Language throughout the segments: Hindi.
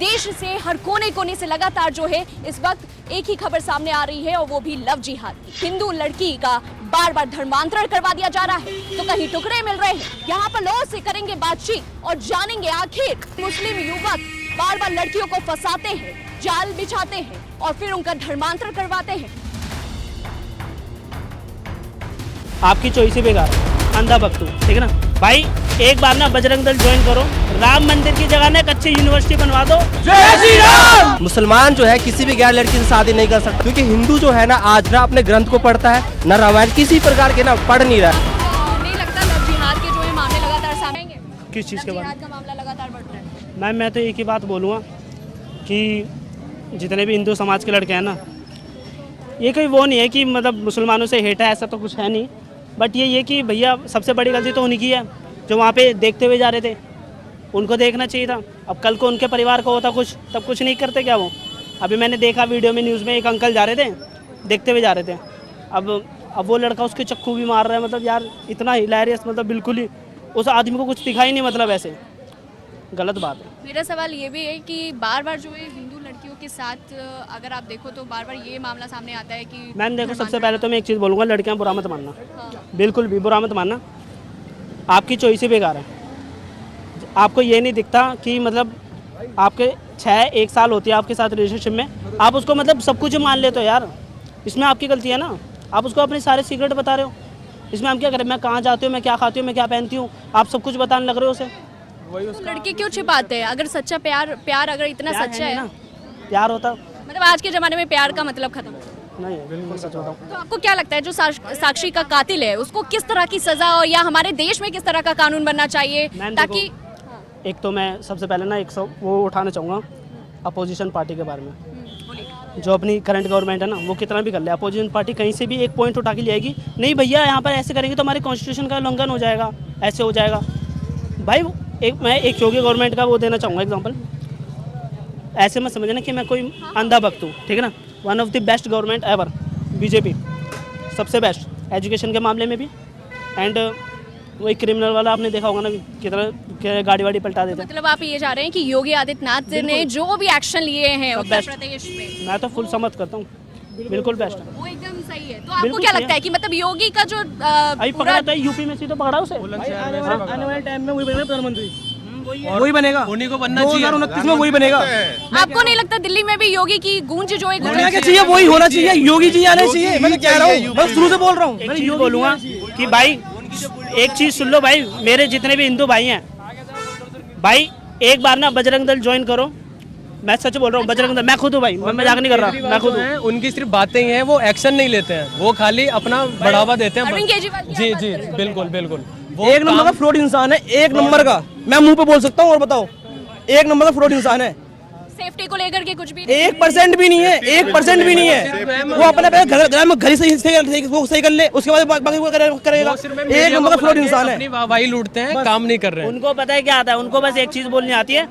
देश से हर कोने कोने से लगातार जो है इस वक्त एक ही खबर सामने आ रही है और वो भी लव जिहाद। हिंदू लड़की का बार बार धर्मांतरण करवा दिया जा रहा है तो कहीं टुकड़े मिल रहे हैं। यहाँ पर लोगों से करेंगे बातचीत और जानेंगे आखिर मुस्लिम युवक बार बार लड़कियों को फंसाते हैं, जाल बिछाते हैं और फिर उनका धर्मांतरण करवाते हैं। आपकी चॉइस ही बेकार है, अंधा भक्तू, ठीक है ना भाई। एक बार ना बजरंग दल ज्वाइन करो, राम मंदिर की जगह ना एक अच्छी यूनिवर्सिटी बनवा दो। जय श्री राम। मुसलमान जो है किसी भी गैर लड़की से शादी नहीं कर सकता, क्योंकि हिंदू जो है ना आज ना अपने ग्रंथ को पढ़ता है ना रामायण किसी प्रकार के ना पढ़ नहीं रहा है। नहीं लगता लव जिहाद के जो है मामले लगातार सामने आएंगे? किस चीज़ के बारे में? का मामला लगातार बढ़ रहा है। मैम मैं तो एक ही बात बोलूँगा कि जितने भी हिंदू समाज के लड़के हैं ना, ये कोई वो नहीं है कि मतलब मुसलमानों से हेट है, ऐसा तो कुछ है नहीं। बट ये कि भैया सबसे बड़ी गलती तो उन्हीं की है जो वहाँ पे देखते हुए जा रहे थे। उनको देखना चाहिए था। अब कल को उनके परिवार को होता कुछ, तब कुछ नहीं करते क्या वो? अभी मैंने देखा वीडियो में, न्यूज़ में, एक अंकल जा रहे थे, देखते हुए जा रहे थे। अब वो लड़का उसके चक्कू भी मार रहा है। मतलब यार इतना हिलेरियस, मतलब बिल्कुल ही उस आदमी को कुछ दिखाई नहीं, मतलब ऐसे गलत बात है। मेरा सवाल ये भी है कि बार बार जो है हिंदू लड़कियों के साथ अगर आप देखो तो बार बार ये मामला सामने आता है कि मैम देखो, सबसे पहले तो मैं एक चीज़ बोलूँगा, लड़कियाँ बुरा मत मानना। हाँ। बिल्कुल भी बुरा मत मानना, आपकी चॉइस ही बेकार है। आपको ये नहीं दिखता कि मतलब आपके 1 साल होती है आपके साथ रिलेशनशिप में, आप उसको मतलब सब कुछ मान लेते हो यार। इसमें आपकी गलती है ना, आप उसको अपने सारे सीक्रेट बता रहे हो। इसमें हम क्या करें? मैं कहाँ जाती हूँ, मैं क्या खाती हूँ, मैं क्या पहनती हूँ, आप सब कुछ बताने लग रहे हो उसे। तो लड़के क्यों छिपाते हैं? अगर सच्चा प्यार अगर इतना सच्चा है ना, प्यार होता मतलब आज के ज़माने में प्यार का मतलब खत्म। नहीं है, बिल्कुल सच बताऊँ। तो आपको क्या लगता है जो साक्षी का कातिल है उसको किस तरह की सजा और या हमारे देश में किस तरह का कानून बनना चाहिए ताकि एक तो मैं सबसे पहले ना वो उठाना चाहूँगा अपोजिशन पार्टी के बारे में। जो अपनी करंट गवर्नमेंट है ना, वो कितना भी कर ले, अपोजिशन पार्टी कहीं से भी एक पॉइंट उठा के ले आएगी, नहीं भैया यहाँ पर ऐसे करेंगे तो हमारे कॉन्स्टिट्यूशन का उल्लंघन हो जाएगा, ऐसे हो जाएगा। भाई मैं एक योगी गवर्नमेंट का वो देना चाहूँगा एग्जांपल। ऐसे मत समझना कि मैं कोई अंधा भक्त हूँ, ठीक है ना। One of the best government ever, BJP सबसे बेस्ट एजुकेशन के मामले में भी। एंड वही क्रिमिनल वाला आपने देखा होगा ना, कितना गाड़ी वाड़ी पलटा देते हैं। मतलब आप ये जा रहे हैं कि योगी आदित्यनाथ ने जो भी एक्शन लिए हैं उत्तर प्रदेश में, मैं तो फुल समझ करता हूँ, बिल्कुल बेस्ट है, वो एकदम सही है। तो आपको क्या लगता है कि मतलब योगी का जो अभी पकड़ा था यूपी में, सीधे पकड़ा उसे। आने वाले टाइम में वही बनेगा प्रधानमंत्री, वही बनेगा, उन्हीं को बनना चाहिए। 2029 में वही बनेगा। आपको नहीं लगता दिल्ली में भी योगी की गूंज जो है होना क्या चाहिए? वही होना चाहिए, योगी जी आने चाहिए। मैं कह रहा हूँ, मैं शुरू से बोल रहा हूँ। एक चीज बोलूँगा कि भाई एक चीज़ सुन लो भाई, मेरे जितने भी हिंदू भाई हैं भाई, एक बार ना बजरंग दल ज्वाइन करो। मैं सच बोल रहा हूँ, बजरंग दल, मैं खुद हूँ भाई, मैं मजाक नहीं कर रहा, मैं खुद हूँ। उनकी सिर्फ बातें ही हैं, वो एक्शन नहीं लेते हैं, वो खाली अपना बढ़ावा देते हैं। अरविंद केजरीवाल की जी आप जी बात कर रहे हैं। बिल्कुल बिल्कुल। एक नंबर का फ्रॉड इंसान है, एक नंबर का। मैं मुंह पे बोल सकता हूँ, और बताओ, एक नंबर का फ्रॉड इंसान है। सेफ्टी को लेकर के कुछ भी 1% भी नहीं है, 1% भी नहीं है। वो अपने घर में घर से सही कर ले, उसके बाद बाकी वो करेगा। एक नंबर का फ्रॉड इंसान है। अपनी वाहवाही लूटते हैं, काम नहीं कर रहे हैं। उनको पता है क्या आता है, उनको बस एक चीज़ बोलनी आती है,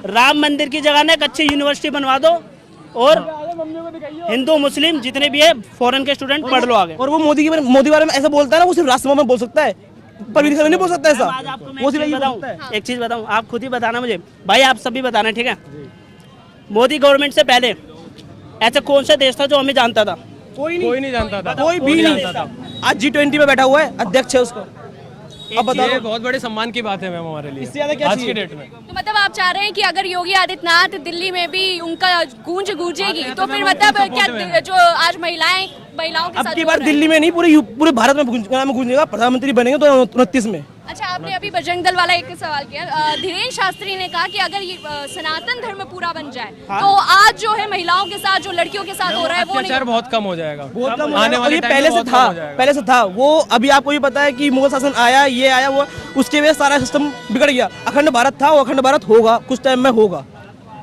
राम मंदिर की जगह ना एक अच्छी यूनिवर्सिटी बनवा दो और हिंदू मुस्लिम जितने भी है फॉरेन के स्टूडेंट पढ़ लो आगे। और वो मोदी बारे में ऐसा बोलता है ना, वो सिर्फ राष्ट्रसभा में बोल सकता है, परवीन नहीं बोल सकता ऐसा। आज आपको मैं एक चीज़ बताऊं, आप खुद ही बताना मुझे भाई, आप सभी बताना, ठीक है। मोदी गवर्नमेंट से पहले ऐसा कौन सा देश था जो हमें जानता था? कोई नहीं जानता था, कोई भी नहीं। आज G20 में बैठा हुआ है, अध्यक्ष है उसका। अब बताओ, ये बहुत बड़े सम्मान की बात है मैम हमारे लिए, इससे ज्यादा क्या आज की चाहिए? डेट में। तो मतलब आप चाह रहे हैं कि अगर योगी आदित्यनाथ दिल्ली में भी उनका गूंज गूंजेगी तो फिर मतलब क्या जो आज महिलाओं के अब साथ की जो बार हो रहा है? दिल्ली में नहीं, पूरे भारत में गूंजेगा। प्रधानमंत्री बनेंगे तो 29 में। अच्छा, आपने अभी बजरंग दल वाला एक सवाल किया। धीरेन्द्र शास्त्री ने कहा कि अगर ये सनातन धर्म पूरा बन जाए तो आज जो है महिलाओं के साथ जो लड़कियों के साथ हो रहा है वो नहीं। अत्याचार बहुत कम हो जाएगा, आने वाले पहले से था वो। अभी आपको ये पता है कि मुगल शासन आया, ये आया, वो उसके वजह सारा सिस्टम बिगड़ गया। अखंड भारत था, वो अखंड भारत होगा, कुछ टाइम में होगा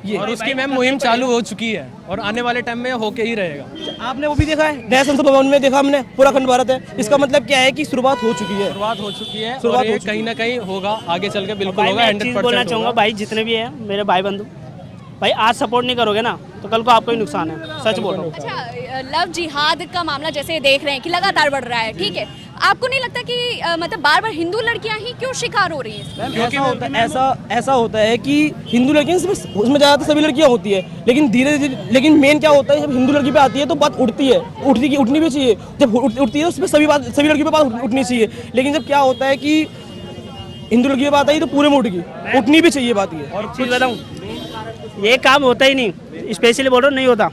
ये। और उसकी मैम मुहिम चालू हो चुकी है और आने वाले टाइम में होके ही रहेगा। आपने वो भी देखा है, नया संसद भवन में देखा हमने, पूरा अखंड भारत है। इसका मतलब क्या है कि शुरुआत हो चुकी है, शुरुआत हो चुकी है और ये कहीं ना कहीं होगा, आगे चल के बिल्कुल भाई होगा। मैं एक चीज़ बोलना 100% चाहूँगा भाई, जितने भी है मेरे भाई बंधु, भाई आज सपोर्ट नहीं करोगे ना तो कल को आपको ही नुकसान है, सच बोल रहा हूँ। अच्छा, लव जिहाद का मामला जैसे देख रहे हैं कि लगातार बढ़ रहा है, ठीक है, आपको नहीं लगता कि मतलब बार बार हिंदू लड़कियां ही क्यों शिकार हो रही हैं? ऐसा होता है कि हिंदू लड़कियां उसमें ज़्यादातर सभी लड़कियां होती है, लेकिन धीरे धीरे लेकिन मेन क्या होता है, जब हिंदू लड़की पे आती है तो बात उठती है, उठनी भी चाहिए। जब उठती है उसमें सभी लड़कियों पे बात उठनी चाहिए, लेकिन जब क्या होता है कि हिंदू लड़की पे बात आई तो पूरे में उठ गई, उठनी भी चाहिए बात ये। और चीज़ बताऊँ, ये काम होता ही नहीं, स्पेशली बोल रहा हूँ, नहीं होता।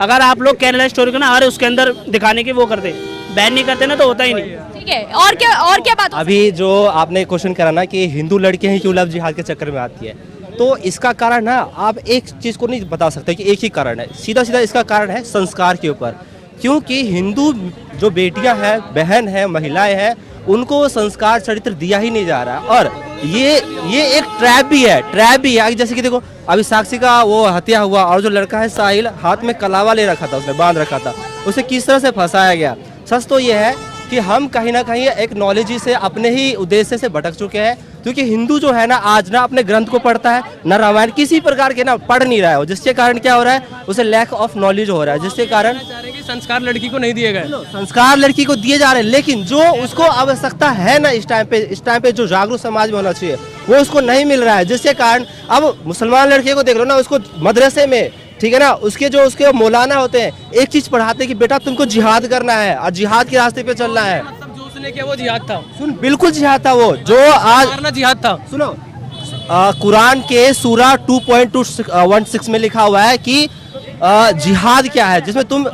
अगर आप लोग केरला स्टोरी को ना अरे उसके अंदर दिखाने की वो करते, बैन नहीं करते ना, तो होता ही नहीं। ठीक है, और क्या बात हो अभी जो आपने क्वेश्चन करा ना कि हिंदू लड़कियां ही क्यों लव जिहाद के चक्कर में आती है, तो इसका कारण ना आप एक चीज़ को नहीं बता सकते कि एक ही कारण है। सीधा सीधा इसका कारण है संस्कार के ऊपर, क्योंकि हिंदू जो बेटियां हैं, बहन हैं, महिलाएं हैं, उनको संस्कार चरित्र दिया ही नहीं जा रहा है। और ये एक ट्रैप भी है। जैसे कि देखो अभी साक्षी का वो हत्या हुआ और जो लड़का है साहिल, हाथ में कलावा ले रखा था, उसने बांध रखा था, उसे किस तरह से फंसाया गया। सच तो ये है कि हम कहीं ना कहीं एक नॉलेज से अपने ही उद्देश्य से भटक चुके हैं, क्योंकि हिंदू जो है ना आज ना अपने ग्रंथ को पढ़ता है ना रामायण किसी प्रकार के ना पढ़ नहीं रहा है, जिसके कारण क्या हो रहा है, उसे लैक ऑफ नॉलेज हो रहा है, जिसके कारण संस्कार लड़की को नहीं दिए गए। संस्कार लड़की को दिए जा रहे हैं, लेकिन जो उसको आवश्यकता है ना इस टाइम पे जो जागरूक समाज में होना चाहिए वो उसको नहीं मिल रहा है, जिसके कारण अब मुसलमान लड़के को देख लो ना, उसको मदरसे में, ठीक है ना, उसके मौलाना होते हैं, एक चीज पढ़ाते हैं कि बेटा तुमको जिहाद करना है और जिहाद के रास्ते पे चलना है। मतलब जो उसने किया वो जिहाद था। सुन, बिल्कुल जिहाद था वो, जो आज मारना जिहाद था। सुनो, कुरान के सूरा 2.216 में लिखा हुआ है कि जिहाद क्या है, जिसमें तुम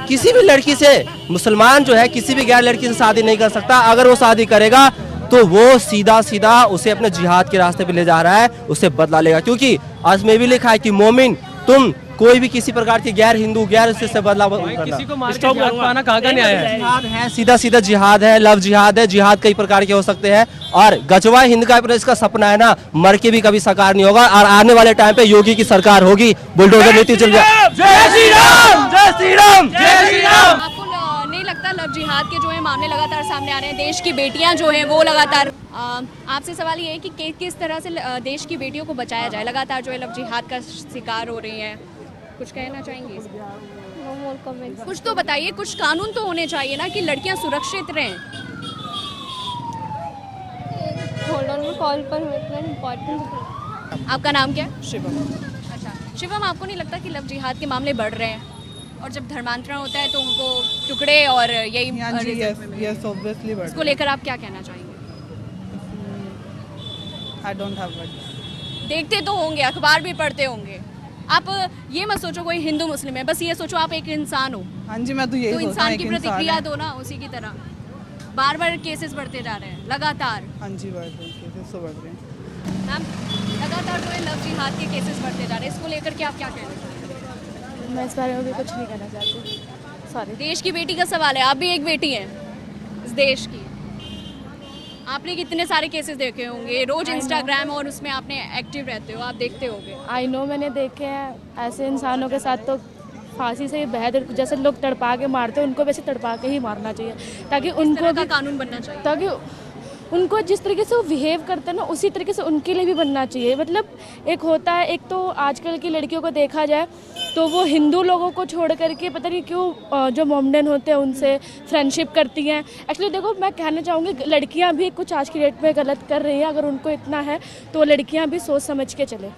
किसी भी लड़की से, मुसलमान जो है किसी भी गैर लड़की से शादी नहीं कर सकता। अगर वो शादी करेगा तो वो सीधा उसे अपने जिहाद के रास्ते पे ले जा रहा है, उसे बदला लेगा। क्योंकि आज में भी लिखा है कि मोमिन तुम कोई भी किसी प्रकार की गैर हिंदू गैर से बदला करना। किसी को मार के जिहाद पाना कहाँ का न्याय है? जिहाद है, सीधा जिहाद है, लव जिहाद है। जिहाद कई प्रकार के हो सकते हैं और गजवा हिंद का इसका सपना है ना, मर के भी कभी साकार नहीं होगा। और आने वाले टाइम पे योगी की सरकार होगी, बुलडोजर नीति चल जाए। जय श्री राम, जय श्री राम, जय श्री राम। आपको नहीं लगता लव जिहाद के जो है मामले लगातार सामने आ रहे हैं, देश की बेटियां जो हैं वो लगातार, आपसे सवाल ये है कि किस तरह से देश की बेटियों को बचाया जाए, लगातार जो है लव जिहाद का शिकार हो रही हैं, कुछ कहना चाहेंगे? कुछ तो बताइए, कुछ कानून तो होने चाहिए ना कि लड़कियां सुरक्षित रहें। कॉल पर इतना इम्पोर्टेंट। आपका नाम क्या है? शिवम। अच्छा शिवम, आपको नहीं लगता कि लव जिहाद के मामले बढ़ रहे हैं, और जब धर्मांतरण होता है तो उनको टुकड़े और यही इसको लेकर आप क्या कहना चाहेंगे? I don't have words. देखते तो होंगे, अखबार भी पढ़ते होंगे, आप ये मत सोचो कोई हिंदू मुस्लिम है, बस ये सोचो आप एक इंसान हो। हाँ जी, मैं तो यही तो सोचता हूँ, इंसान एक की इंसान प्रतिक्रिया है। दो ना उसी की तरह। बार बार केसेस बढ़ते जा रहे हैं लगातार। हाँ जी, बढ़ रहे हैं, केसेस तो बढ़ रहे हैं। मैम लगातार जो है लव जिहाद के केसेस बढ़ते जा रहे हैं, इसको लेकर के आप क्या कहना चाहेंगे? मैं इस बारे में भी कुछ नहीं कहना चाहती, सॉरी। देश की बेटी का सवाल है, आप भी एक बेटी हैं इस देश की, आपने कितने सारे केसेस देखे होंगे, रोज इंस्टाग्राम और उसमें आपने एक्टिव रहते हो, आप देखते होंगे। आई नो, मैंने देखे हैं ऐसे इंसानों के साथ तो फांसी से बेहद, जैसे लोग तड़पा के मारते हैं उनको वैसे तड़पा के ही मारना चाहिए, ताकि उनको का कानून बनना चाहिए, ताकि उनको जिस तरीके से वो बिहेव करते हैं ना उसी तरीके से उनके लिए भी बनना चाहिए। मतलब एक होता है, एक तो आजकल की लड़कियों को देखा जाए तो वो हिंदू लोगों को छोड़ करके पता नहीं क्यों जो मोमडन होते हैं उनसे फ्रेंडशिप करती हैं। एक्चुअली देखो, मैं कहना चाहूँगी लड़कियां भी कुछ आज की डेट में गलत कर रही हैं, अगर उनको इतना है तो लड़कियां भी सोच समझ के चले,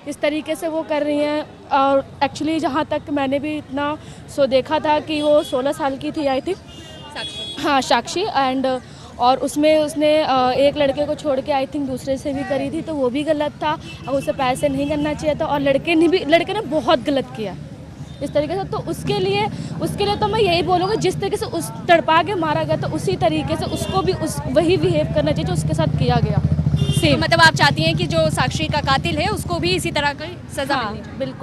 इस तरीके से वो कर रही हैं। और एक्चुअली जहाँ तक मैंने भी इतना देखा था कि वो 16 साल की थी आई थिंक, हाँ साक्षी, एंड और उसमें उसने एक लड़के को छोड़ के आई थिंक दूसरे से भी करी थी, तो वो भी गलत था और उसे पैसे नहीं करना चाहिए था। और लड़के ने बहुत गलत किया इस तरीके से। तो उसके लिए तो मैं यही बोलूँगी, जिस तरीके से उस तड़पा के मारा गया तो उसी तरीके से उसको भी वही बिहेव करना चाहिए जो उसके साथ किया गया। तो मतलब आप चाहती हैं कि जो साक्षी का कातिल है उसको भी इसी तरह की सजा मिलनी चाहिए? बिल्कुल।